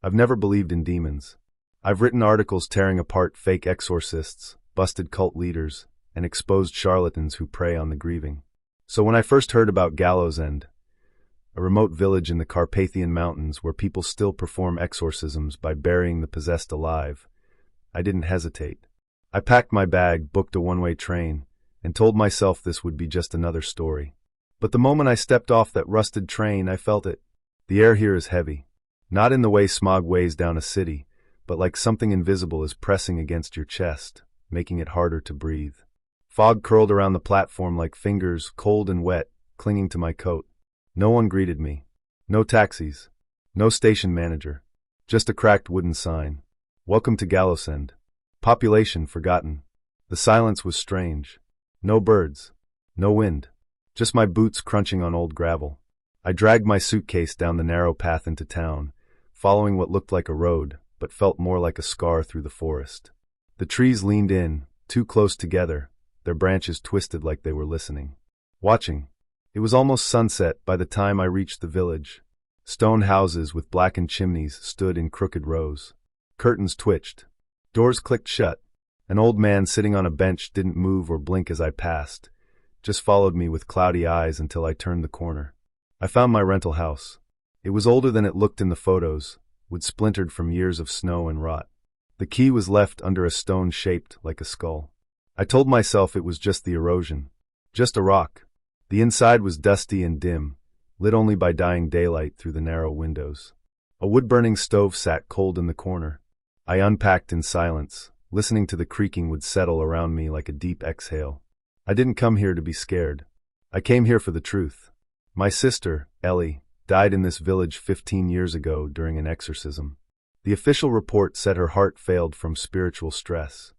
I've never believed in demons. I've written articles tearing apart fake exorcists, busted cult leaders, and exposed charlatans who prey on the grieving. So when I first heard about Gallows End, a remote village in the Carpathian Mountains where people still perform exorcisms by burying the possessed alive, I didn't hesitate. I packed my bag, booked a one-way train, and told myself this would be just another story. But the moment I stepped off that rusted train, I felt it. The air here is heavy. Not in the way smog weighs down a city, but like something invisible is pressing against your chest, making it harder to breathe. Fog curled around the platform like fingers, cold and wet, clinging to my coat. No one greeted me. No taxis. No station manager. Just a cracked wooden sign. Welcome to Gallows End. Population forgotten. The silence was strange. No birds. No wind. Just my boots crunching on old gravel. I dragged my suitcase down the narrow path into town, following what looked like a road, but felt more like a scar through the forest. The trees leaned in, too close together, their branches twisted like they were listening. Watching. It was almost sunset by the time I reached the village. Stone houses with blackened chimneys stood in crooked rows. Curtains twitched. Doors clicked shut. An old man sitting on a bench didn't move or blink as I passed, just followed me with cloudy eyes until I turned the corner. I found my rental house. It was older than it looked in the photos, wood splintered from years of snow and rot. The key was left under a stone shaped like a skull. I told myself it was just the erosion. Just a rock. The inside was dusty and dim, lit only by dying daylight through the narrow windows. A wood-burning stove sat cold in the corner. I unpacked in silence, listening to the creaking would settle around me like a deep exhale. I didn't come here to be scared. I came here for the truth. My sister, Ellie, died in this village 15 years ago during an exorcism. The official report said her heart failed from spiritual stress.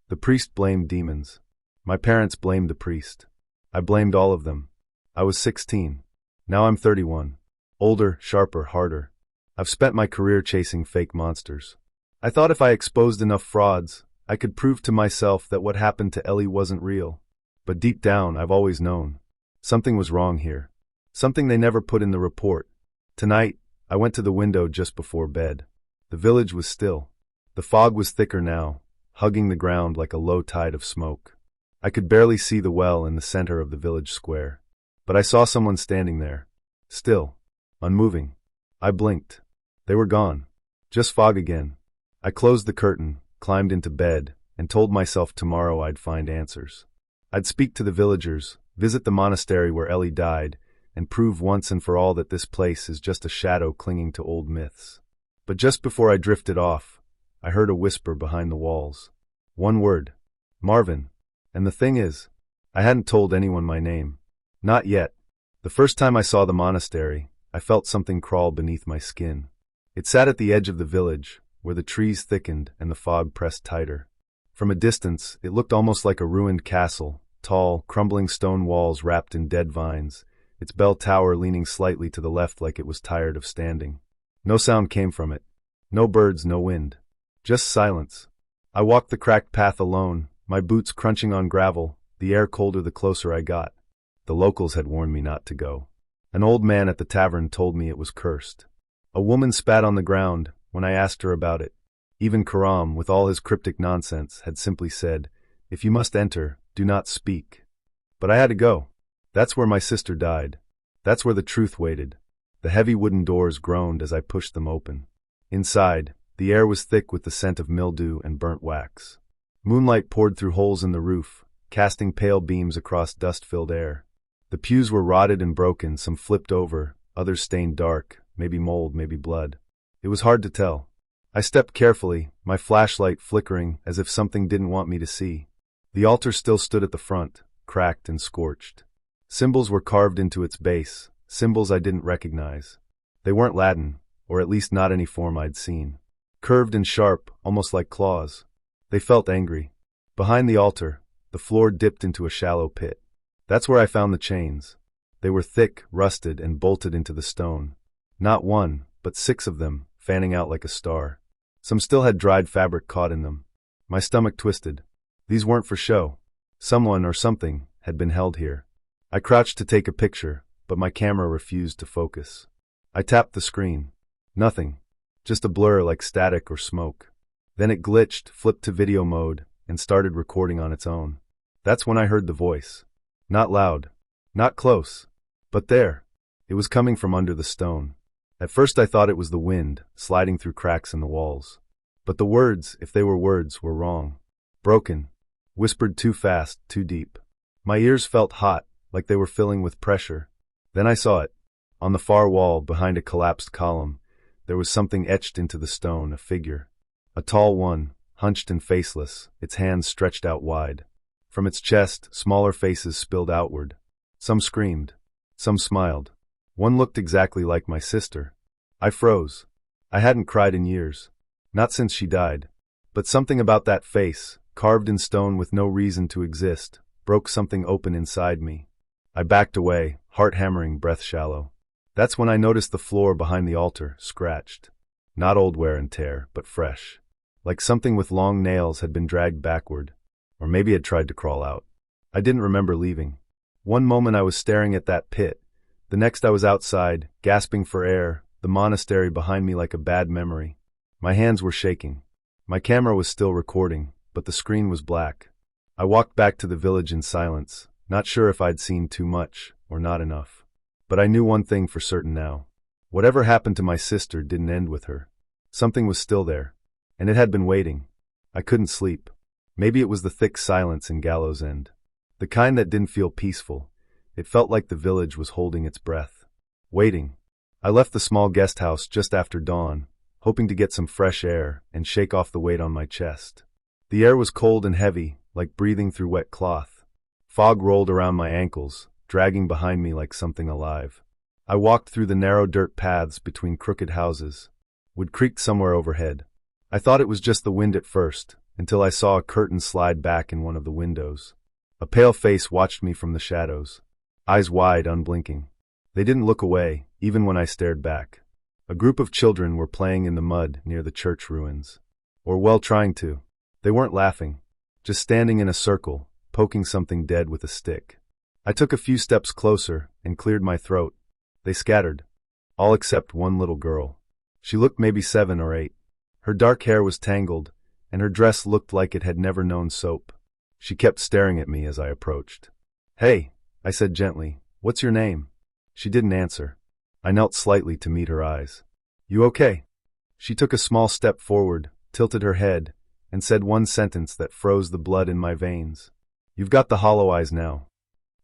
The priest blamed demons. My parents blamed the priest. I blamed all of them. I was 16. Now I'm 31. Older, sharper, harder. I've spent my career chasing fake monsters. I thought if I exposed enough frauds, I could prove to myself that what happened to Ellie wasn't real. But deep down, I've always known. Something was wrong here. Something they never put in the report. Tonight, I went to the window just before bed. The village was still. The fog was thicker now, hugging the ground like a low tide of smoke. I could barely see the well in the center of the village square. But I saw someone standing there. Still. Unmoving. I blinked. They were gone. Just fog again. I closed the curtain, climbed into bed, and told myself tomorrow I'd find answers. I'd speak to the villagers, visit the monastery where Ellie died, and prove once and for all that this place is just a shadow clinging to old myths. But just before I drifted off, I heard a whisper behind the walls. One word. Marvin. And the thing is, I hadn't told anyone my name. Not yet. The first time I saw the monastery, I felt something crawl beneath my skin. It sat at the edge of the village, where the trees thickened and the fog pressed tighter. From a distance, it looked almost like a ruined castle, tall, crumbling stone walls wrapped in dead vines, its bell tower leaning slightly to the left like it was tired of standing. No sound came from it. No birds, no wind. Just silence. I walked the cracked path alone, my boots crunching on gravel, the air colder the closer I got. The locals had warned me not to go. An old man at the tavern told me it was cursed. A woman spat on the ground when I asked her about it. Even Karam, with all his cryptic nonsense, had simply said, "If you must enter, do not speak." But I had to go. That's where my sister died. That's where the truth waited. The heavy wooden doors groaned as I pushed them open. Inside, the air was thick with the scent of mildew and burnt wax. Moonlight poured through holes in the roof, casting pale beams across dust-filled air. The pews were rotted and broken, some flipped over, others stained dark, maybe mold, maybe blood. It was hard to tell. I stepped carefully, my flashlight flickering as if something didn't want me to see. The altar still stood at the front, cracked and scorched. Symbols were carved into its base, symbols I didn't recognize. They weren't Latin, or at least not any form I'd seen. Curved and sharp, almost like claws. They felt angry. Behind the altar, the floor dipped into a shallow pit. That's where I found the chains. They were thick, rusted, and bolted into the stone. Not one, but 6 of them, fanning out like a star. Some still had dried fabric caught in them. My stomach twisted. These weren't for show. Someone or something had been held here. I crouched to take a picture, but my camera refused to focus. I tapped the screen. Nothing. just a blur like static or smoke. Then it glitched, flipped to video mode, and started recording on its own. That's when I heard the voice. Not loud, not close, but there. It was coming from under the stone. At first I thought it was the wind, sliding through cracks in the walls. But the words, if they were words, were wrong. Broken. Whispered too fast, too deep. My ears felt hot, like they were filling with pressure. Then I saw it. On the far wall, behind a collapsed column, there was something etched into the stone, a figure. A tall one, hunched and faceless, its hands stretched out wide. From its chest, smaller faces spilled outward. Some screamed. Some smiled. One looked exactly like my sister. I froze. I hadn't cried in years. Not since she died. But something about that face, carved in stone with no reason to exist, broke something open inside me. I backed away, heart hammering, breath shallow. That's when I noticed the floor behind the altar, scratched. Not old wear and tear, but fresh. Like something with long nails had been dragged backward. Or maybe had tried to crawl out. I didn't remember leaving. One moment I was staring at that pit. The next I was outside, gasping for air, the monastery behind me like a bad memory. My hands were shaking. My camera was still recording, but the screen was black. I walked back to the village in silence, not sure if I'd seen too much or not enough. But I knew one thing for certain now. Whatever happened to my sister didn't end with her. Something was still there, and it had been waiting. I couldn't sleep. Maybe it was the thick silence in Gallows End. The kind that didn't feel peaceful. It felt like the village was holding its breath. Waiting. I left the small guest house just after dawn, hoping to get some fresh air and shake off the weight on my chest. The air was cold and heavy, like breathing through wet cloth. Fog rolled around my ankles, dragging behind me like something alive. I walked through the narrow dirt paths between crooked houses. Wood creaked somewhere overhead. I thought it was just the wind at first, until I saw a curtain slide back in one of the windows. A pale face watched me from the shadows. Eyes wide, unblinking. They didn't look away, even when I stared back. A group of children were playing in the mud near the church ruins. Or well, trying to. They weren't laughing. Just standing in a circle, poking something dead with a stick. I took a few steps closer and cleared my throat. They scattered. All except one little girl. She looked maybe 7 or 8. Her dark hair was tangled, and her dress looked like it had never known soap. She kept staring at me as I approached. "Hey," I said gently, "what's your name?" She didn't answer. I knelt slightly to meet her eyes. "You okay?" She took a small step forward, tilted her head, and said one sentence that froze the blood in my veins. "You've got the hollow eyes now."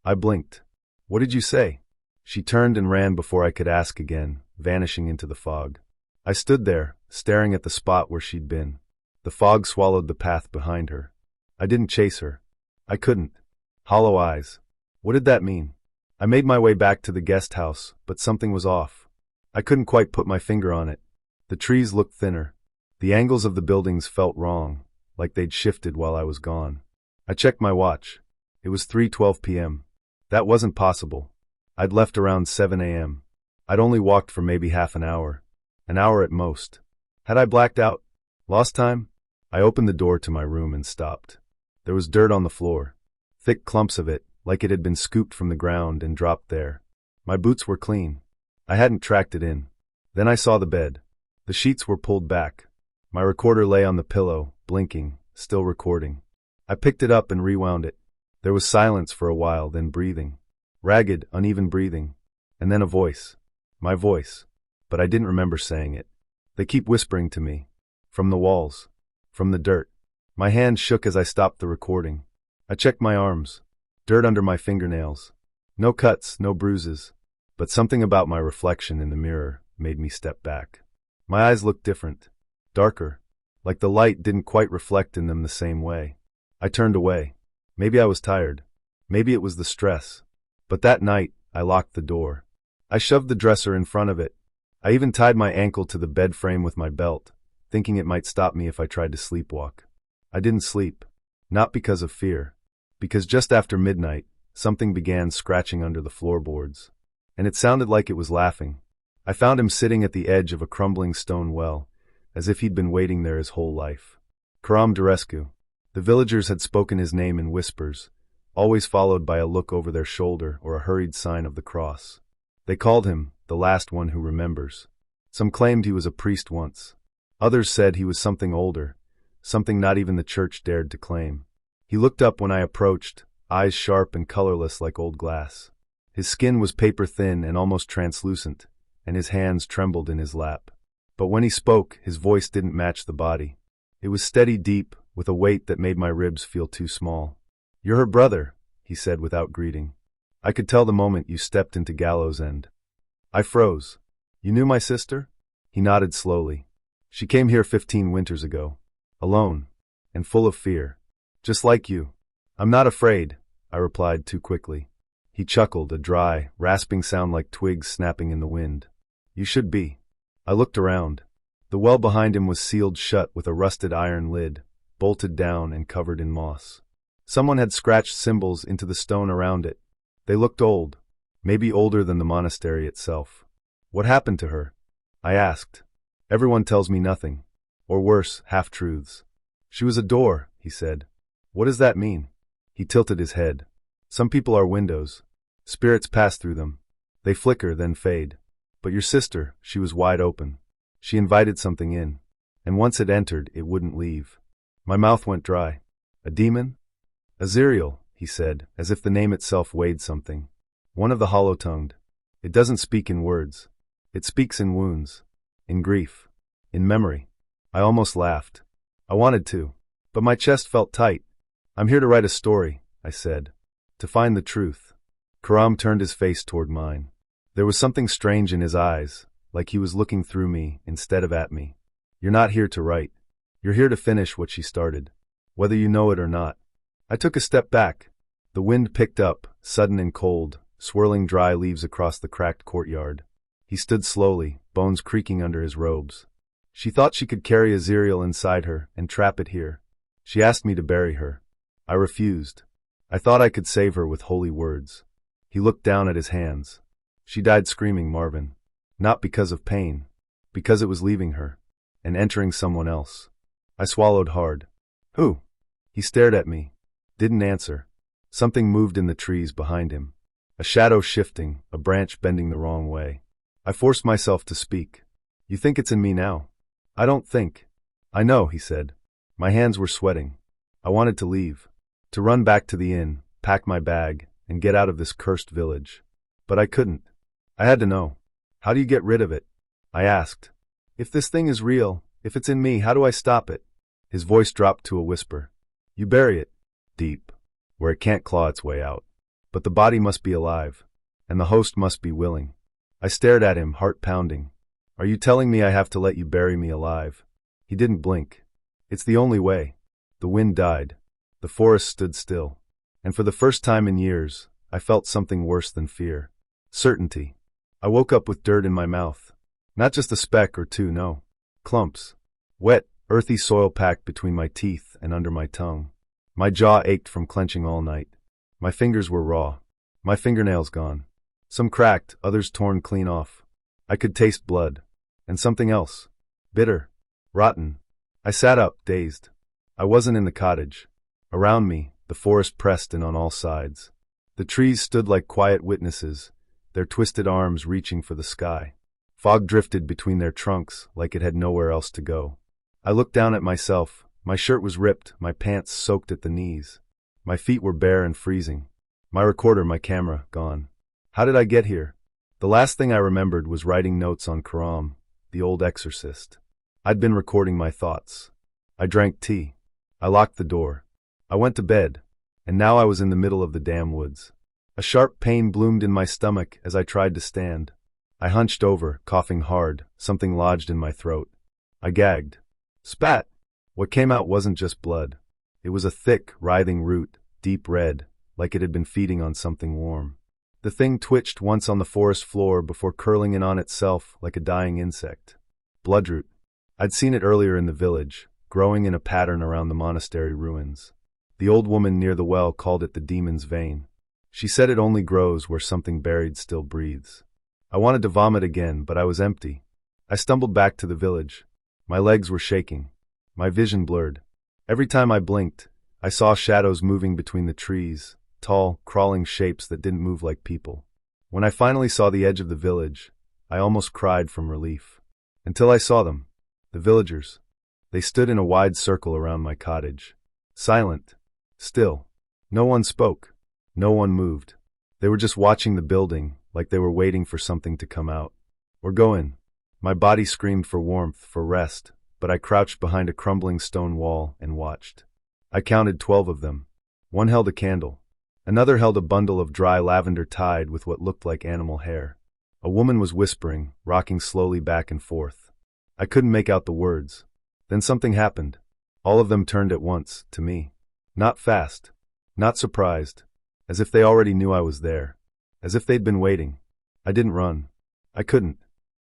I blinked. "What did you say?" She turned and ran before I could ask again, vanishing into the fog. I stood there, staring at the spot where she'd been. The fog swallowed the path behind her. I didn't chase her. I couldn't. Hollow eyes. What did that mean? I made my way back to the guest house, but something was off. I couldn't quite put my finger on it. The trees looked thinner. The angles of the buildings felt wrong, like they'd shifted while I was gone. I checked my watch. It was 3:12 p.m. That wasn't possible. I'd left around 7 a.m. I'd only walked for maybe half an hour at most. Had I blacked out? Lost time? I opened the door to my room and stopped. There was dirt on the floor. Thick clumps of it, like it had been scooped from the ground and dropped there. My boots were clean. I hadn't tracked it in. Then I saw the bed. The sheets were pulled back. My recorder lay on the pillow, blinking, still recording. I picked it up and rewound it. There was silence for a while, then breathing. Ragged, uneven breathing. And then a voice. My voice. But I didn't remember saying it. They keep whispering to me. From the walls. From the dirt. My hand shook as I stopped the recording. I checked my arms. Dirt under my fingernails. No cuts, no bruises. But something about my reflection in the mirror made me step back. My eyes looked different. Darker. Like the light didn't quite reflect in them the same way. I turned away. Maybe I was tired. Maybe it was the stress. But that night, I locked the door. I shoved the dresser in front of it. I even tied my ankle to the bed frame with my belt, thinking it might stop me if I tried to sleepwalk. I didn't sleep. Not because of fear. Because just after midnight, something began scratching under the floorboards. And it sounded like it was laughing. I found him sitting at the edge of a crumbling stone well, as if he'd been waiting there his whole life. Karam Durescu. The villagers had spoken his name in whispers, always followed by a look over their shoulder or a hurried sign of the cross. They called him the last one who remembers. Some claimed he was a priest once. Others said he was something older, something not even the church dared to claim. He looked up when I approached, eyes sharp and colorless like old glass. His skin was paper-thin and almost translucent, and his hands trembled in his lap. But when he spoke, his voice didn't match the body. It was steady, deep, with a weight that made my ribs feel too small. "You're her brother," he said without greeting. "I could tell the moment you stepped into Gallows End." I froze. "You knew my sister?" He nodded slowly. "She came here 15 winters ago. Alone. And full of fear. Just like you." "I'm not afraid," I replied too quickly. He chuckled, a dry, rasping sound like twigs snapping in the wind. "You should be." I looked around. The well behind him was sealed shut with a rusted iron lid, bolted down and covered in moss. Someone had scratched symbols into the stone around it. They looked old, maybe older than the monastery itself. "What happened to her?" I asked. "Everyone tells me nothing. Or worse, half-truths." "She was a door," he said. "What does that mean?" He tilted his head. "Some people are windows. Spirits pass through them. They flicker, then fade. But your sister, she was wide open. She invited something in. And once it entered, it wouldn't leave." My mouth went dry. "A demon?" "Aziriel," he said, as if the name itself weighed something. "One of the hollow-tongued. It doesn't speak in words. It speaks in wounds. In grief. In memory." I almost laughed. I wanted to. But my chest felt tight. "I'm here to write a story," I said. "To find the truth." Karam turned his face toward mine. There was something strange in his eyes, like he was looking through me instead of at me. "You're not here to write. You're here to finish what she started. Whether you know it or not." I took a step back. The wind picked up, sudden and cold, swirling dry leaves across the cracked courtyard. He stood slowly, bones creaking under his robes. "She thought she could carry Aziriel inside her and trap it here. She asked me to bury her. I refused. I thought I could save her with holy words." He looked down at his hands. "She died screaming, Marvin. Not because of pain. Because it was leaving her. And entering someone else." I swallowed hard. "Who?" He stared at me. Didn't answer. Something moved in the trees behind him. A shadow shifting, a branch bending the wrong way. I forced myself to speak. "You think it's in me now?" "I don't think." "I know," he said. My hands were sweating. I wanted to leave. To run back to the inn, pack my bag, and get out of this cursed village. But I couldn't. I had to know. "How do you get rid of it?" I asked. "If this thing is real, if it's in me, how do I stop it?" His voice dropped to a whisper. "You bury it. Deep. Where it can't claw its way out. But the body must be alive. And the host must be willing." I stared at him, heart pounding. "Are you telling me I have to let you bury me alive?" He didn't blink. "It's the only way." The wind died. The forest stood still. And for the first time in years, I felt something worse than fear. Certainty. I woke up with dirt in my mouth. Not just a speck or two, no. Clumps. Wet, earthy soil packed between my teeth and under my tongue. My jaw ached from clenching all night. My fingers were raw. My fingernails gone. Some cracked, others torn clean off. I could taste blood. And something else. Bitter. Rotten. I sat up, dazed. I wasn't in the cottage. Around me, the forest pressed in on all sides. The trees stood like quiet witnesses, their twisted arms reaching for the sky. Fog drifted between their trunks like it had nowhere else to go. I looked down at myself. My shirt was ripped, my pants soaked at the knees. My feet were bare and freezing. My recorder, my camera, gone. How did I get here? The last thing I remembered was writing notes on Karam, the old exorcist. I'd been recording my thoughts. I drank tea. I locked the door. I went to bed. And now I was in the middle of the damn woods. A sharp pain bloomed in my stomach as I tried to stand. I hunched over, coughing hard, something lodged in my throat. I gagged. Spat! What came out wasn't just blood. It was a thick, writhing root, deep red, like it had been feeding on something warm. The thing twitched once on the forest floor before curling in on itself like a dying insect. Bloodroot. I'd seen it earlier in the village, growing in a pattern around the monastery ruins. The old woman near the well called it the demon's vein. She said it only grows where something buried still breathes. I wanted to vomit again, but I was empty. I stumbled back to the village. My legs were shaking. My vision blurred. Every time I blinked, I saw shadows moving between the trees, tall, crawling shapes that didn't move like people. When I finally saw the edge of the village, I almost cried from relief. Until I saw them. The villagers. They stood in a wide circle around my cottage. Silent. Still. No one spoke. No one moved. They were just watching the building, like they were waiting for something to come out. Or go in. My body screamed for warmth, for rest, but I crouched behind a crumbling stone wall and watched. I counted 12 of them. One held a candle. Another held a bundle of dry lavender tied with what looked like animal hair. A woman was whispering, rocking slowly back and forth. I couldn't make out the words. Then something happened. All of them turned at once, to me. Not fast. Not surprised. As if they already knew I was there. As if they'd been waiting. I didn't run. I couldn't.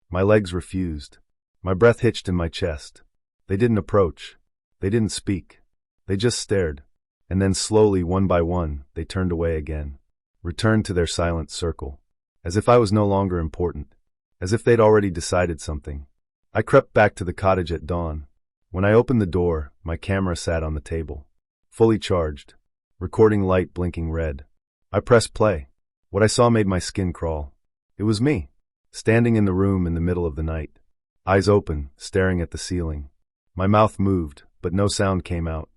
My legs refused. My breath hitched in my chest. They didn't approach. They didn't speak. They just stared. And then slowly, one by one, they turned away again. Returned to their silent circle. As if I was no longer important. As if they'd already decided something. I crept back to the cottage at dawn. When I opened the door, my camera sat on the table. Fully charged. Recording light blinking red. I pressed play. What I saw made my skin crawl. It was me. Standing in the room in the middle of the night. Eyes open, staring at the ceiling. My mouth moved, but no sound came out.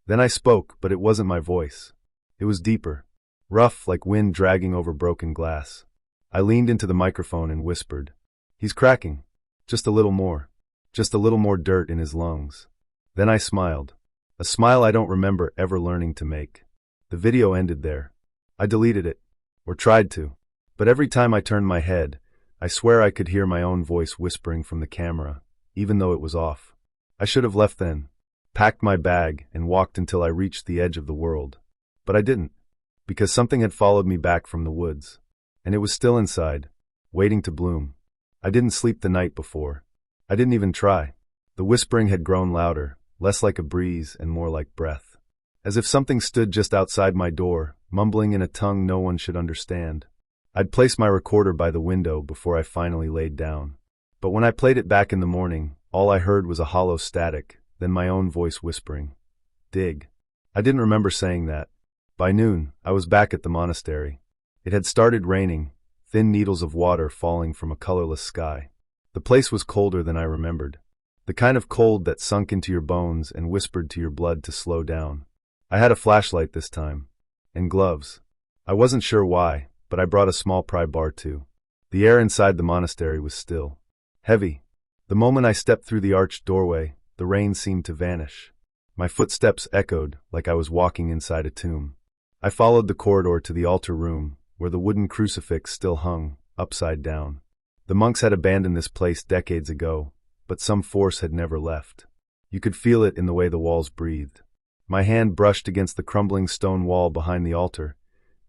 Then I spoke, but it wasn't my voice. It was deeper. Rough, like wind dragging over broken glass. I leaned into the microphone and whispered. He's cracking. Just a little more. Just a little more dirt in his lungs. Then I smiled. A smile I don't remember ever learning to make. The video ended there. I deleted it. Or tried to. But every time I turned my head, I swear I could hear my own voice whispering from the camera, even though it was off. I should have left then. Packed my bag and walked until I reached the edge of the world. But I didn't. Because something had followed me back from the woods. And it was still inside, waiting to bloom. I didn't sleep the night before. I didn't even try. The whispering had grown louder, less like a breeze and more like breath. As if something stood just outside my door, mumbling in a tongue no one should understand. I'd placed my recorder by the window before I finally laid down. But when I played it back in the morning, all I heard was a hollow static, then my own voice whispering. Dig. I didn't remember saying that. By noon, I was back at the monastery. It had started raining, thin needles of water falling from a colorless sky. The place was colder than I remembered. The kind of cold that sunk into your bones and whispered to your blood to slow down. I had a flashlight this time. And gloves. I wasn't sure why, but I brought a small pry bar too. The air inside the monastery was still. Heavy. The moment I stepped through the arched doorway, the rain seemed to vanish. My footsteps echoed like I was walking inside a tomb. I followed the corridor to the altar room, where the wooden crucifix still hung, upside down. The monks had abandoned this place decades ago, but some force had never left. You could feel it in the way the walls breathed. My hand brushed against the crumbling stone wall behind the altar,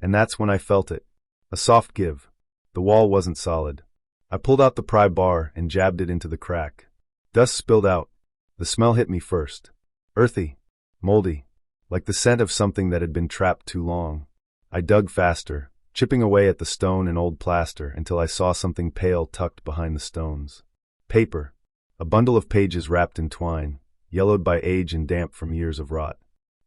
and that's when I felt it. A soft give. The wall wasn't solid. I pulled out the pry bar and jabbed it into the crack. Dust spilled out. The smell hit me first. Earthy. Moldy. Like the scent of something that had been trapped too long. I dug faster, chipping away at the stone and old plaster until I saw something pale tucked behind the stones. Paper. A bundle of pages wrapped in twine, yellowed by age and damp from years of rot.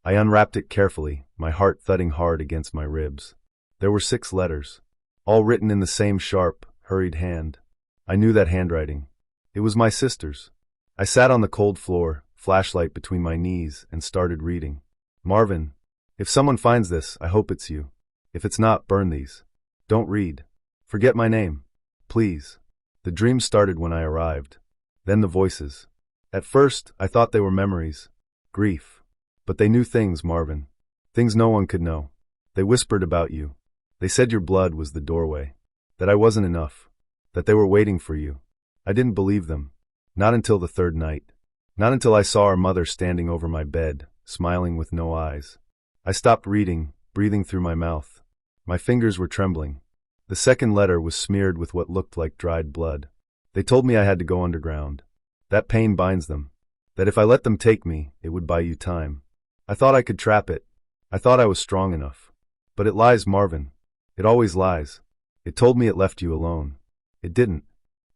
I unwrapped it carefully, my heart thudding hard against my ribs. There were 6 letters, all written in the same sharp, hurried hand. I knew that handwriting. It was my sister's. I sat on the cold floor, flashlight between my knees, and started reading. Marvin, if someone finds this, I hope it's you. If it's not, burn these. Don't read. Forget my name. Please. The dream started when I arrived. Then the voices. At first, I thought they were memories. Grief. But they knew things, Marvin. Things no one could know. They whispered about you. They said your blood was the doorway. That I wasn't enough. That they were waiting for you. I didn't believe them. Not until the 3rd night. Not until I saw our mother standing over my bed, smiling with no eyes. I stopped reading, breathing through my mouth. My fingers were trembling. The 2nd letter was smeared with what looked like dried blood. They told me I had to go underground. That pain binds them. That if I let them take me, it would buy you time. I thought I could trap it. I thought I was strong enough. But it lies, Marvin. It always lies. It told me it left you alone. It didn't.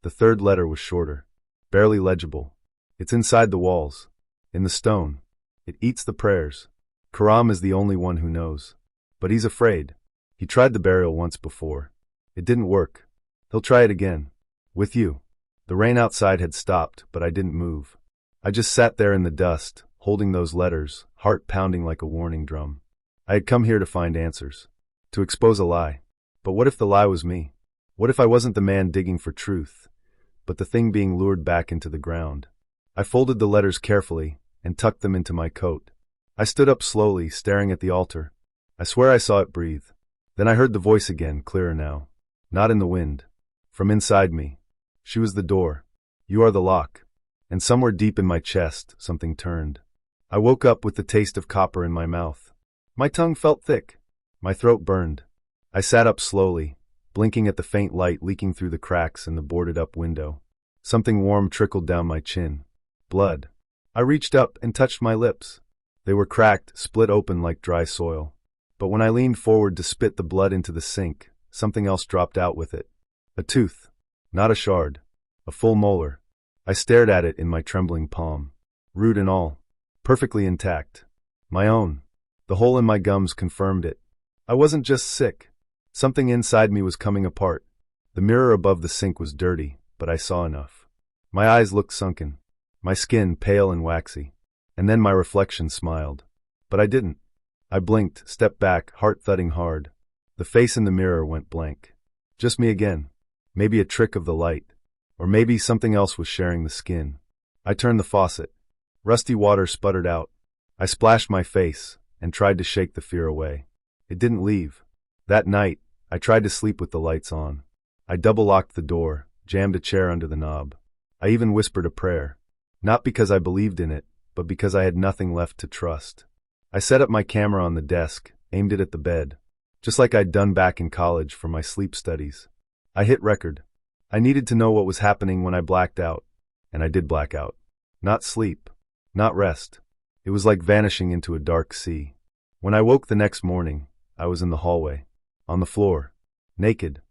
The 3rd letter was shorter. Barely legible. It's inside the walls. In the stone. It eats the prayers. Karam is the only one who knows. But he's afraid. He tried the burial once before. It didn't work. He'll try it again. With you. The rain outside had stopped, but I didn't move. I just sat there in the dust, holding those letters, heart pounding like a warning drum. I had come here to find answers, to expose a lie. But what if the lie was me? What if I wasn't the man digging for truth, but the thing being lured back into the ground? I folded the letters carefully and tucked them into my coat. I stood up slowly, staring at the altar. I swear I saw it breathe. Then I heard the voice again, clearer now. Not in the wind. From inside me. She was the door. You are the lock. And somewhere deep in my chest, something turned. I woke up with the taste of copper in my mouth. My tongue felt thick. My throat burned. I sat up slowly, blinking at the faint light leaking through the cracks in the boarded-up window. Something warm trickled down my chin. Blood. I reached up and touched my lips. They were cracked, split open like dry soil. But when I leaned forward to spit the blood into the sink, something else dropped out with it. A tooth. Not a shard. A full molar. I stared at it in my trembling palm. Root and all. Perfectly intact. My own. The hole in my gums confirmed it. I wasn't just sick. Something inside me was coming apart. The mirror above the sink was dirty, but I saw enough. My eyes looked sunken. My skin pale and waxy. And then my reflection smiled. But I didn't. I blinked, stepped back, heart thudding hard. The face in the mirror went blank. Just me again. Maybe a trick of the light. Or maybe something else was sharing the skin. I turned the faucet. Rusty water sputtered out. I splashed my face and tried to shake the fear away. It didn't leave. That night, I tried to sleep with the lights on. I double-locked the door, jammed a chair under the knob. I even whispered a prayer. Not because I believed in it, but because I had nothing left to trust. I set up my camera on the desk, aimed it at the bed, just like I'd done back in college for my sleep studies. I hit record. I needed to know what was happening when I blacked out, and I did black out. Not sleep, not rest. It was like vanishing into a dark sea. When I woke the next morning, I was in the hallway, on the floor, naked.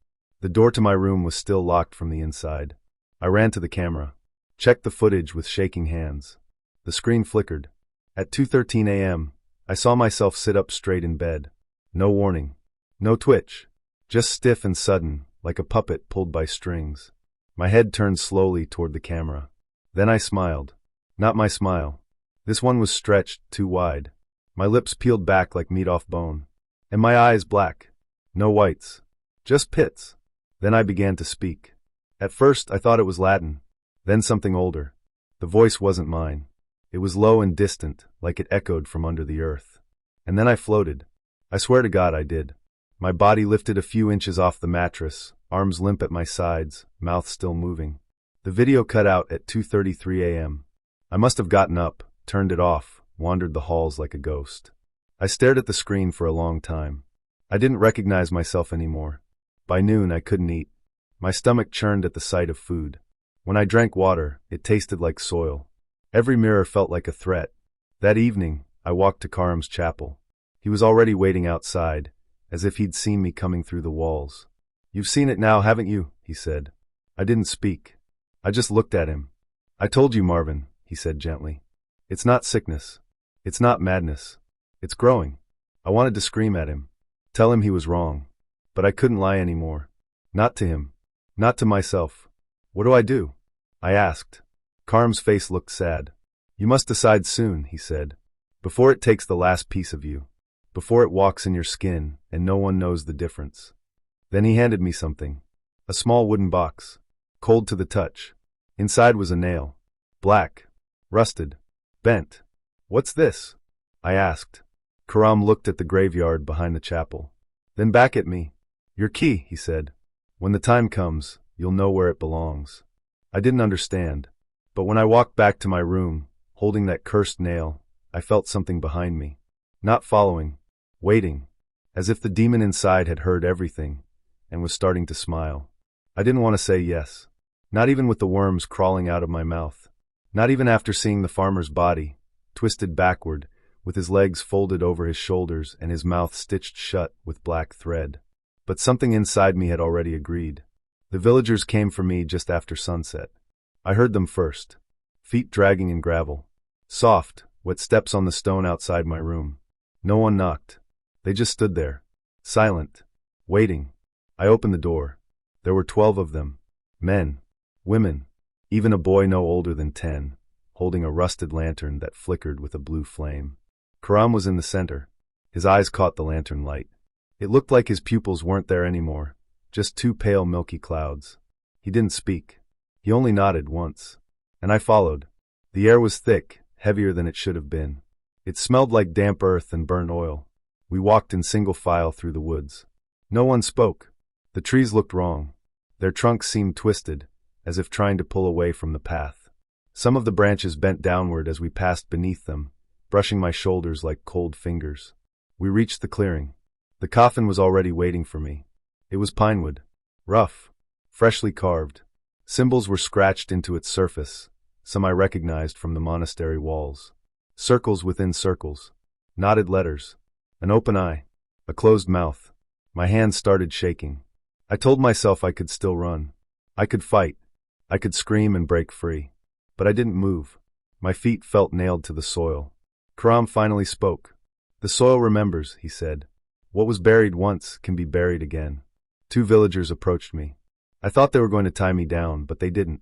The door to my room was still locked from the inside. I ran to the camera, checked the footage with shaking hands. The screen flickered. At 2:13 a.m., I saw myself sit up straight in bed. No warning. No twitch. Just stiff and sudden, like a puppet pulled by strings. My head turned slowly toward the camera. Then I smiled. Not my smile. This one was stretched too wide. My lips peeled back like meat off bone. And my eyes black. No whites. Just pits. Then I began to speak. At first I thought it was Latin. Then something older. The voice wasn't mine. It was low and distant, like it echoed from under the earth. And then I floated. I swear to God I did. My body lifted a few inches off the mattress, arms limp at my sides, mouth still moving. The video cut out at 2:33 a.m. I must have gotten up, turned it off, wandered the halls like a ghost. I stared at the screen for a long time. I didn't recognize myself anymore. By noon I couldn't eat. My stomach churned at the sight of food. When I drank water, it tasted like soil. Every mirror felt like a threat. That evening, I walked to Karam's chapel. He was already waiting outside, as if he'd seen me coming through the walls. "You've seen it now, haven't you?" he said. I didn't speak. I just looked at him. "I told you, Marvin," he said gently. "It's not sickness. It's not madness. It's growing." I wanted to scream at him, tell him he was wrong. But I couldn't lie anymore. Not to him. Not to myself. "What do I do?" I asked. Karam's face looked sad. "You must decide soon," he said. "Before it takes the last piece of you. Before it walks in your skin and no one knows the difference." Then he handed me something. A small wooden box. Cold to the touch. Inside was a nail. Black. Rusted. Bent. "What's this?" I asked. Karam looked at the graveyard behind the chapel. Then back at me. "Your key," he said. "When the time comes, you'll know where it belongs." I didn't understand. But when I walked back to my room, holding that cursed nail, I felt something behind me. Not following. Waiting. As if the demon inside had heard everything and was starting to smile. I didn't want to say yes. Not even with the worms crawling out of my mouth. Not even after seeing the farmer's body, twisted backward, with his legs folded over his shoulders and his mouth stitched shut with black thread. But something inside me had already agreed. The villagers came for me just after sunset. I heard them first. Feet dragging in gravel. Soft, wet steps on the stone outside my room. No one knocked. They just stood there. Silent. Waiting. I opened the door. There were 12 of them. Men. Women. even a boy no older than 10, holding a rusted lantern that flickered with a blue flame. Karam was in the center. His eyes caught the lantern light. It looked like his pupils weren't there anymore, just two pale milky clouds. He didn't speak. He only nodded once. And I followed. The air was thick, heavier than it should have been. It smelled like damp earth and burnt oil. We walked in single file through the woods. No one spoke. The trees looked wrong. Their trunks seemed twisted, as if trying to pull away from the path. Some of the branches bent downward as we passed beneath them, brushing my shoulders like cold fingers. We reached the clearing. The coffin was already waiting for me. It was pinewood. Rough. Freshly carved. Symbols were scratched into its surface, some I recognized from the monastery walls. Circles within circles. Knotted letters. An open eye. A closed mouth. My hands started shaking. I told myself I could still run. I could fight. I could scream and break free. But I didn't move. My feet felt nailed to the soil. Karam finally spoke. "The soil remembers," he said. "What was buried once can be buried again." Two villagers approached me. I thought they were going to tie me down, but they didn't.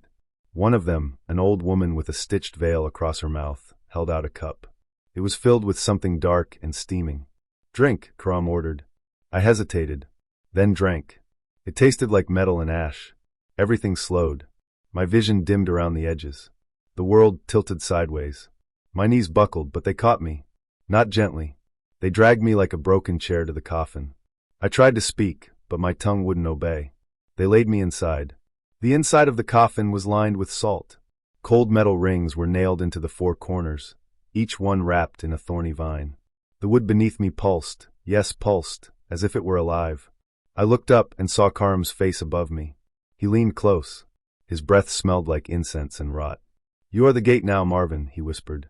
One of them, an old woman with a stitched veil across her mouth, held out a cup. It was filled with something dark and steaming. "Drink," Karam ordered. I hesitated, then drank. It tasted like metal and ash. Everything slowed. My vision dimmed around the edges. The world tilted sideways. My knees buckled, but they caught me. Not gently. They dragged me like a broken chair to the coffin. I tried to speak, but my tongue wouldn't obey. They laid me inside. The inside of the coffin was lined with salt. Cold metal rings were nailed into the four corners, each one wrapped in a thorny vine. The wood beneath me pulsed, yes, pulsed, as if it were alive. I looked up and saw Karam's face above me. He leaned close. His breath smelled like incense and rot. "You are the gate now, Marvin," he whispered.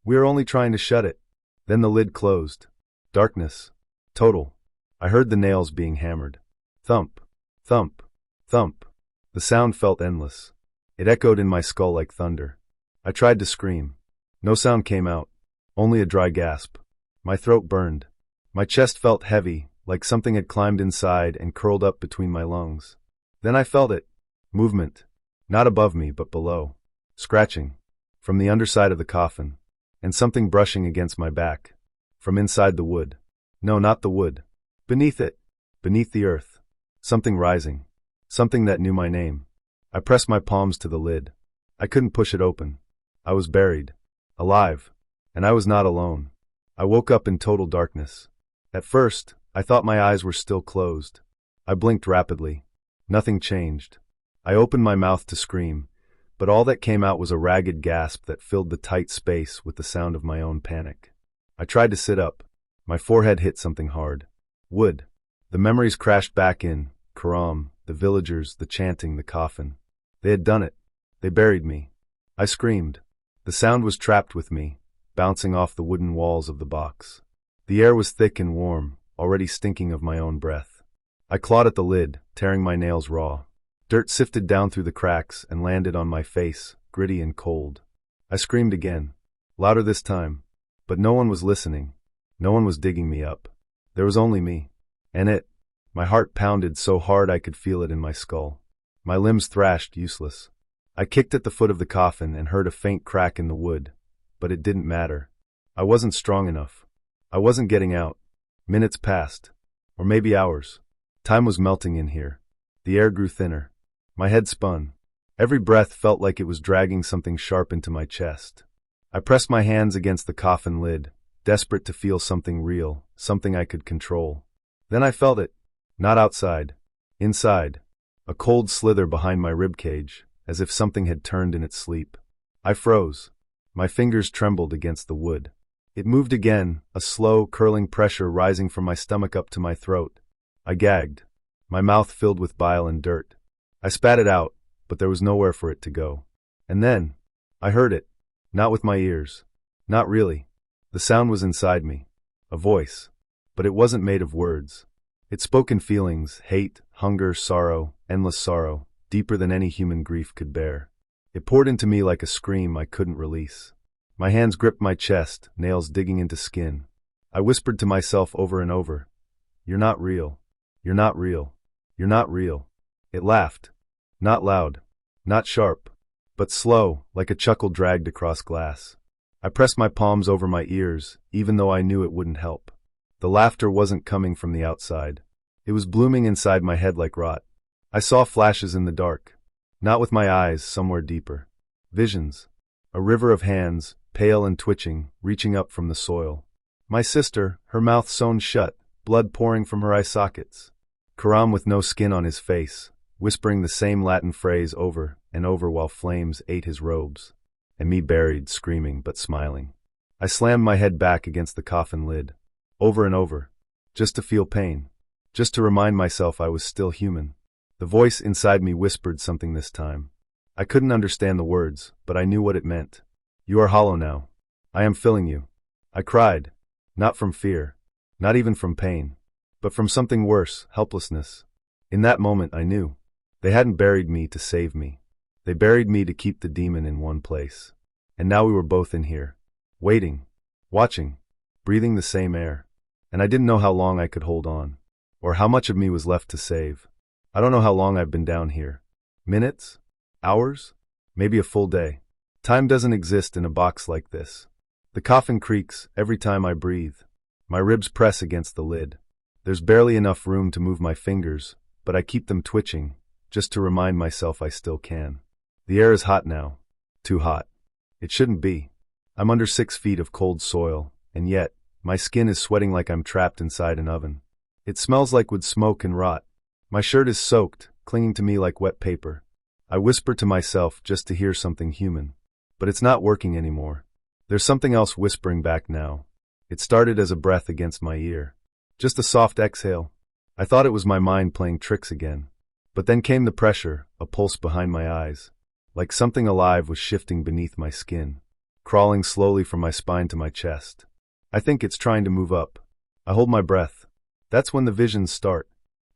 "We are only trying to shut it." Then the lid closed. Darkness. Total. I heard the nails being hammered. Thump. Thump. Thump. The sound felt endless. It echoed in my skull like thunder. I tried to scream. No sound came out. Only a dry gasp. My throat burned. My chest felt heavy, like something had climbed inside and curled up between my lungs. Then I felt it. Movement. Not above me, but below. Scratching. From the underside of the coffin. And something brushing against my back. From inside the wood. No, not the wood. Beneath it. Beneath the earth. Something rising. Something that knew my name. I pressed my palms to the lid. I couldn't push it open. I was buried. Alive. And I was not alone. I woke up in total darkness. At first, I thought my eyes were still closed. I blinked rapidly. Nothing changed. I opened my mouth to scream, but all that came out was a ragged gasp that filled the tight space with the sound of my own panic. I tried to sit up. My forehead hit something hard. Wood. The memories crashed back in. Karam, the villagers, the chanting, the coffin. They had done it. They buried me. I screamed. The sound was trapped with me, bouncing off the wooden walls of the box. The air was thick and warm, already stinking of my own breath. I clawed at the lid, tearing my nails raw. Dirt sifted down through the cracks and landed on my face, gritty and cold. I screamed again, louder this time, but no one was listening. No one was digging me up. There was only me. And it. My heart pounded so hard I could feel it in my skull. My limbs thrashed, useless. I kicked at the foot of the coffin and heard a faint crack in the wood, but it didn't matter. I wasn't strong enough. I wasn't getting out. Minutes passed. Or maybe hours. Time was melting in here. The air grew thinner. My head spun. Every breath felt like it was dragging something sharp into my chest. I pressed my hands against the coffin lid, desperate to feel something real, something I could control. Then I felt it. Not outside. Inside. A cold slither behind my ribcage, as if something had turned in its sleep. I froze. My fingers trembled against the wood. It moved again, a slow, curling pressure rising from my stomach up to my throat. I gagged. My mouth filled with bile and dirt. I spat it out, but there was nowhere for it to go. And then, I heard it. Not with my ears. Not really. The sound was inside me. A voice. But it wasn't made of words. It spoke in feelings, hate, hunger, sorrow, endless sorrow, deeper than any human grief could bear. It poured into me like a scream I couldn't release. My hands gripped my chest, nails digging into skin. I whispered to myself over and over, "You're not real. You're not real. You're not real." It laughed. Not loud. Not sharp. but slow, like a chuckle dragged across glass. I pressed my palms over my ears, even though I knew it wouldn't help. The laughter wasn't coming from the outside. It was blooming inside my head like rot. I saw flashes in the dark. Not with my eyes, somewhere deeper. Visions. A river of hands, pale and twitching, reaching up from the soil. My sister, her mouth sewn shut, blood pouring from her eye sockets. Karam with no skin on his face, whispering the same Latin phrase over and over while flames ate his robes. And me buried, screaming but smiling. I slammed my head back against the coffin lid. Over and over. Just to feel pain. Just to remind myself I was still human. The voice inside me whispered something this time. I couldn't understand the words, but I knew what it meant. You are hollow now. I am filling you. I cried. Not from fear. Not even from pain. But from something worse, helplessness. In that moment I knew. They hadn't buried me to save me. They buried me to keep the demon in one place. And now we were both in here. Waiting. Watching. Breathing the same air. And I didn't know how long I could hold on. Or how much of me was left to save. I don't know how long I've been down here. Minutes? Hours? Maybe a full day. Time doesn't exist in a box like this. The coffin creaks every time I breathe. My ribs press against the lid. There's barely enough room to move my fingers, but I keep them twitching, just to remind myself I still can. The air is hot now. Too hot. It shouldn't be. I'm under 6 feet of cold soil, and yet, my skin is sweating like I'm trapped inside an oven. It smells like wood smoke and rot. My shirt is soaked, clinging to me like wet paper. I whisper to myself just to hear something human. But it's not working anymore. There's something else whispering back now. It started as a breath against my ear. Just a soft exhale. I thought it was my mind playing tricks again. But then came the pressure, a pulse behind my eyes. Like something alive was shifting beneath my skin. Crawling slowly from my spine to my chest. I think it's trying to move up. I hold my breath. That's when the visions start.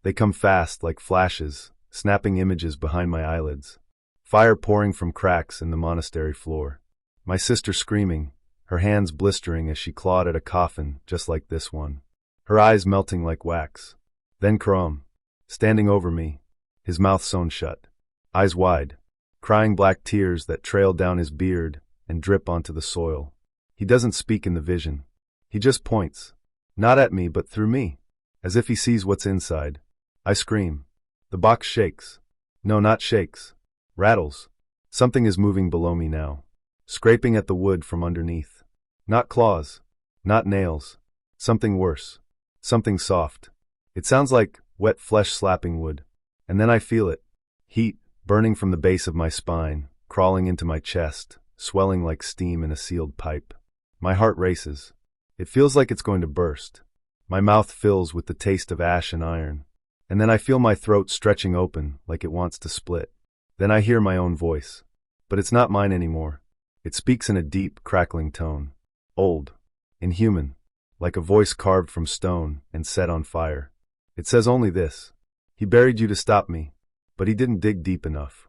They come fast like flashes, snapping images behind my eyelids. Fire pouring from cracks in the monastery floor. My sister screaming, her hands blistering as she clawed at a coffin just like this one. Her eyes melting like wax. Then Karam, standing over me, his mouth sewn shut. Eyes wide, crying black tears that trail down his beard and drip onto the soil. He doesn't speak in the vision. He just points. Not at me but through me. As if he sees what's inside. I scream. The box shakes. No, not shakes. Rattles. Something is moving below me now. Scraping at the wood from underneath. Not claws. Not nails. Something worse. Something soft. It sounds like wet flesh slapping wood. And then I feel it. Heat, burning from the base of my spine, crawling into my chest, swelling like steam in a sealed pipe. My heart races. It feels like it's going to burst. My mouth fills with the taste of ash and iron. And then I feel my throat stretching open like it wants to split. Then I hear my own voice. But it's not mine anymore. It speaks in a deep, crackling tone. Old. Inhuman. Like a voice carved from stone and set on fire. It says only this. He buried you to stop me, but he didn't dig deep enough.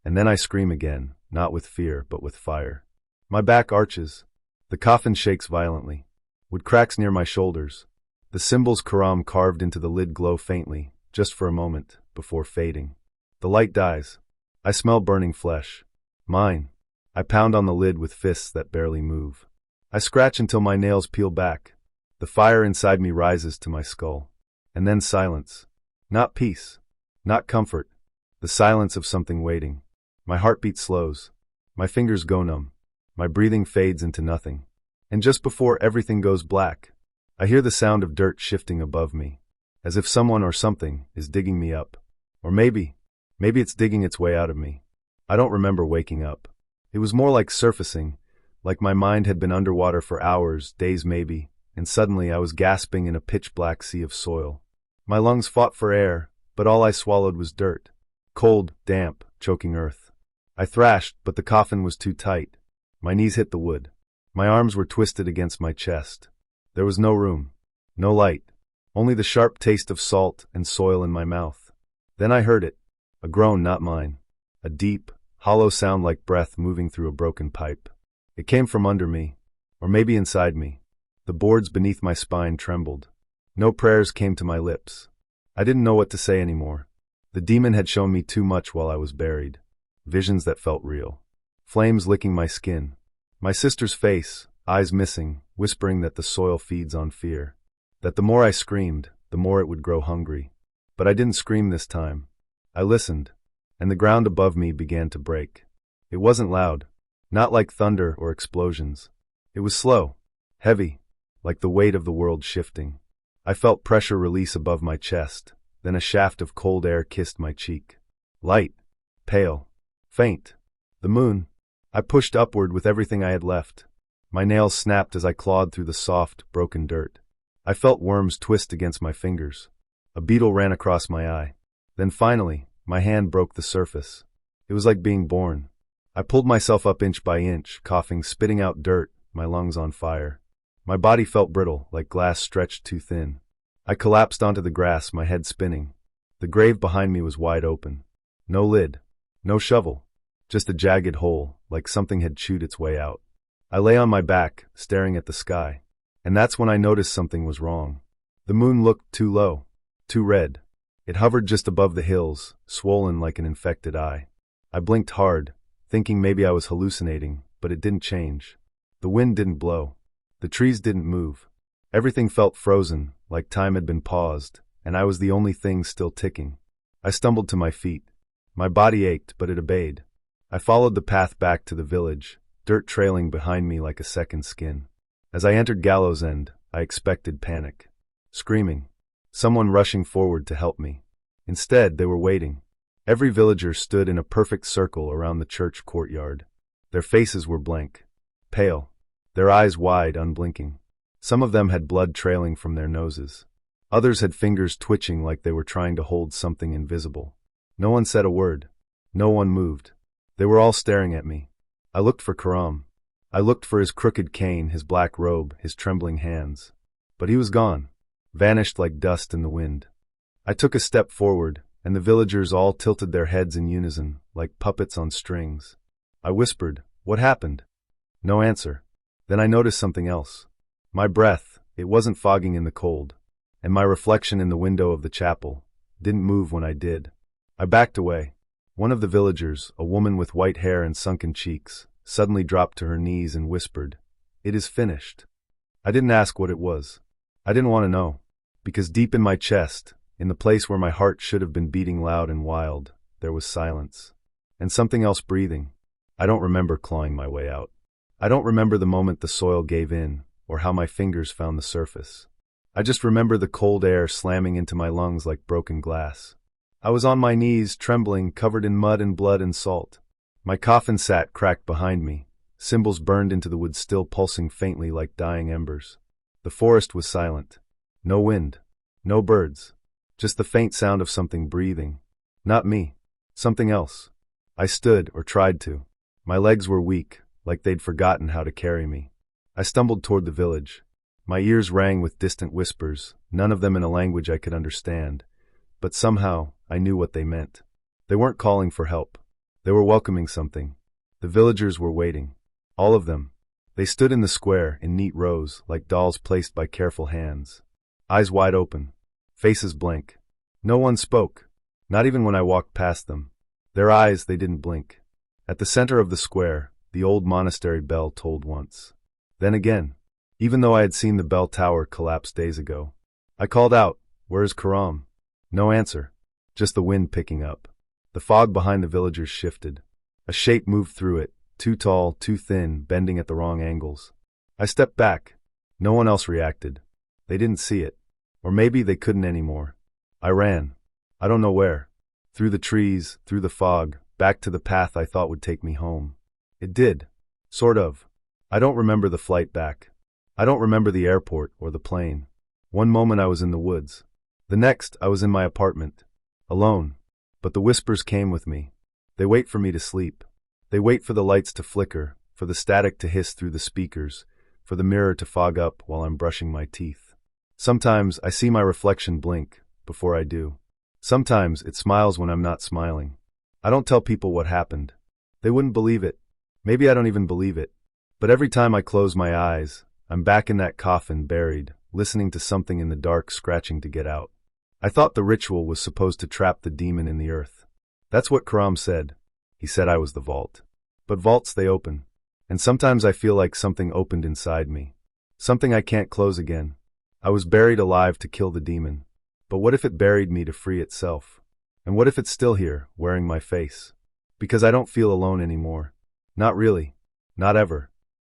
And then I scream again, not with fear, but with fire. My back arches. The coffin shakes violently. Wood cracks near my shoulders. The symbols Karam carved into the lid glow faintly, just for a moment, before fading. The light dies. I smell burning flesh. Mine. I pound on the lid with fists that barely move. I scratch until my nails peel back. The fire inside me rises to my skull. And then silence. Not peace. Not comfort. The silence of something waiting. My heartbeat slows. My fingers go numb. My breathing fades into nothing. And just before everything goes black, I hear the sound of dirt shifting above me, as if someone or something is digging me up. Or maybe it's digging its way out of me. I don't remember waking up. It was more like surfacing, like my mind had been underwater for hours, days maybe, and suddenly I was gasping in a pitch-black sea of soil. My lungs fought for air, but all I swallowed was dirt. Cold, damp, choking earth. I thrashed, but the coffin was too tight. My knees hit the wood. My arms were twisted against my chest. There was no room. No light. Only the sharp taste of salt and soil in my mouth. Then I heard it. A groan not mine. A deep, hollow sound like breath moving through a broken pipe. It came from under me. Or maybe inside me. The boards beneath my spine trembled. No prayers came to my lips. I didn't know what to say anymore. The demon had shown me too much while I was buried. Visions that felt real. flames licking my skin. My sister's face, eyes missing, whispering that the soil feeds on fear. That the more I screamed, the more it would grow hungry. But I didn't scream this time. I listened, and the ground above me began to break. It wasn't loud, not like thunder or explosions. It was slow, heavy, like the weight of the world shifting. I felt pressure release above my chest, then a shaft of cold air kissed my cheek. Light, pale, faint. The moon. I pushed upward with everything I had left. My nails snapped as I clawed through the soft, broken dirt. I felt worms twist against my fingers. A beetle ran across my eye. Then finally, my hand broke the surface. It was like being born. I pulled myself up inch by inch, coughing, spitting out dirt, my lungs on fire. My body felt brittle, like glass stretched too thin. I collapsed onto the grass, my head spinning. The grave behind me was wide open. No lid. No shovel. Just a jagged hole, like something had chewed its way out. I lay on my back, staring at the sky. And that's when I noticed something was wrong. The moon looked too low, too red. It hovered just above the hills, swollen like an infected eye. I blinked hard, thinking maybe I was hallucinating, but it didn't change. The wind didn't blow. The trees didn't move. Everything felt frozen, like time had been paused, and I was the only thing still ticking. I stumbled to my feet. My body ached, but it obeyed. I followed the path back to the village, dirt trailing behind me like a second skin. As I entered Gallows End, I expected panic. Screaming. Someone rushing forward to help me. Instead, they were waiting. Every villager stood in a perfect circle around the church courtyard. Their faces were blank, pale, their eyes wide, unblinking. Some of them had blood trailing from their noses. Others had fingers twitching like they were trying to hold something invisible. No one said a word. No one moved. They were all staring at me. I looked for Karam. I looked for his crooked cane, his black robe, his trembling hands. But he was gone, vanished like dust in the wind. I took a step forward, and the villagers all tilted their heads in unison, like puppets on strings. I whispered, "What happened?" No answer. Then I noticed something else. My breath, it wasn't fogging in the cold, and my reflection in the window of the chapel didn't move when I did. I backed away. One of the villagers, a woman with white hair and sunken cheeks, suddenly dropped to her knees and whispered, "It is finished." I didn't ask what it was. I didn't want to know, because deep in my chest, in the place where my heart should have been beating loud and wild, there was silence. And something else breathing. I don't remember clawing my way out. I don't remember the moment the soil gave in, or how my fingers found the surface. I just remember the cold air slamming into my lungs like broken glass. I was on my knees, trembling, covered in mud and blood and salt. My coffin sat cracked behind me, symbols burned into the wood still pulsing faintly like dying embers. The forest was silent. No wind. No birds. Just the faint sound of something breathing. Not me. Something else. I stood, or tried to. My legs were weak, like they'd forgotten how to carry me. I stumbled toward the village. My ears rang with distant whispers, none of them in a language I could understand. But somehow, I knew what they meant. They weren't calling for help. They were welcoming something. The villagers were waiting. All of them. They stood in the square, in neat rows, like dolls placed by careful hands. Eyes wide open. Faces blank. No one spoke. Not even when I walked past them. Their eyes, they didn't blink. At the center of the square, the old monastery bell tolled once. Then again. Even though I had seen the bell tower collapse days ago. I called out, "Where is Karam?" No answer. Just the wind picking up. The fog behind the villagers shifted. A shape moved through it, too tall, too thin, bending at the wrong angles. I stepped back. No one else reacted. They didn't see it. Or maybe they couldn't anymore. I ran. I don't know where. Through the trees, through the fog, back to the path I thought would take me home. It did. Sort of. I don't remember the flight back. I don't remember the airport or the plane. One moment I was in the woods. The next, I was in my apartment. Alone. But the whispers came with me. They wait for me to sleep. They wait for the lights to flicker, for the static to hiss through the speakers, for the mirror to fog up while I'm brushing my teeth. Sometimes I see my reflection blink before I do. Sometimes it smiles when I'm not smiling. I don't tell people what happened. They wouldn't believe it. Maybe I don't even believe it. But every time I close my eyes, I'm back in that coffin buried, listening to something in the dark scratching to get out. I thought the ritual was supposed to trap the demon in the earth. That's what Karam said. He said I was the vault. But vaults they open. And sometimes I feel like something opened inside me. Something I can't close again. I was buried alive to kill the demon. But what if it buried me to free itself? And what if it's still here, wearing my face? Because I don't feel alone anymore. Not really. Not ever.